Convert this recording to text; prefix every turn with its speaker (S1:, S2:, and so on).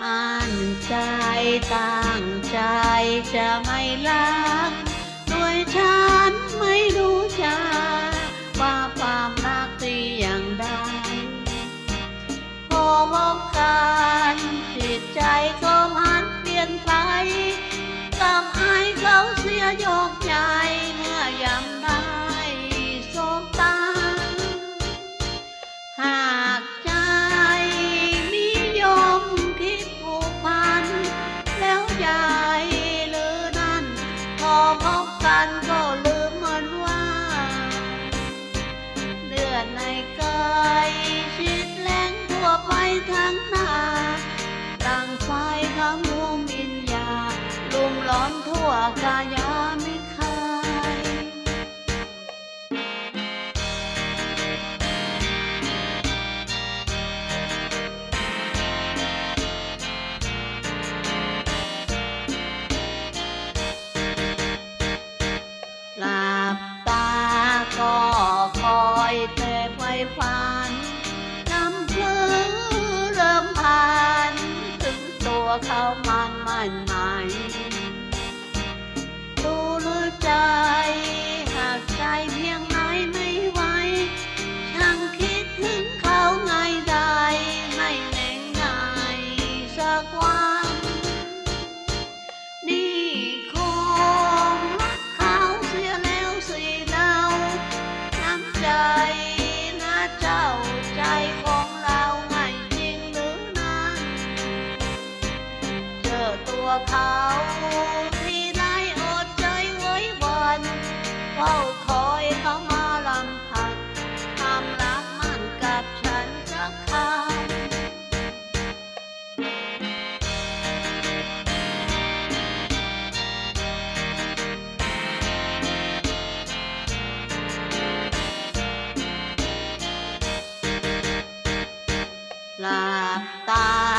S1: มั่นใจตั้งใจจะไม่รักด้วยฉันไม่รู้จักว่าความรักดีอย่างใดพอพบกันจิตใจก็มันเปลี่ยนไปกลับอายเขาเสียยกใหญ่เมื่อยามได้สบตาหากใจนิยมคิดผูกพันแล้วใหญ่หรือนั่นพอพบกันก็ลืมมันว่าเดือนในกายชิดแรงทั่วไปทั้งหน้าต่างไฟคำมุมินยาลุมล้อมทั่วกายาไม่เคยหลับตาก็คอยแต่ไฟฝันน้ำเพลอเริ่มผ่านถึงตัวเขามันหมายดูหรือใจหากใจเพียงไหนไม่ไหวช่างคิดถึงเขาไงได้ไม่แน่งนายสักวันนี่คงรักเขาเสียแล้วสิเราน้ำใจนะเจ้าใจของเราไม่จริงหรือนั้นเจอตัวเขาที่ไรอดใจไว้วันเฝ้าคอยเขามาลำพันทำรักมันกับฉันสักคำหลับตา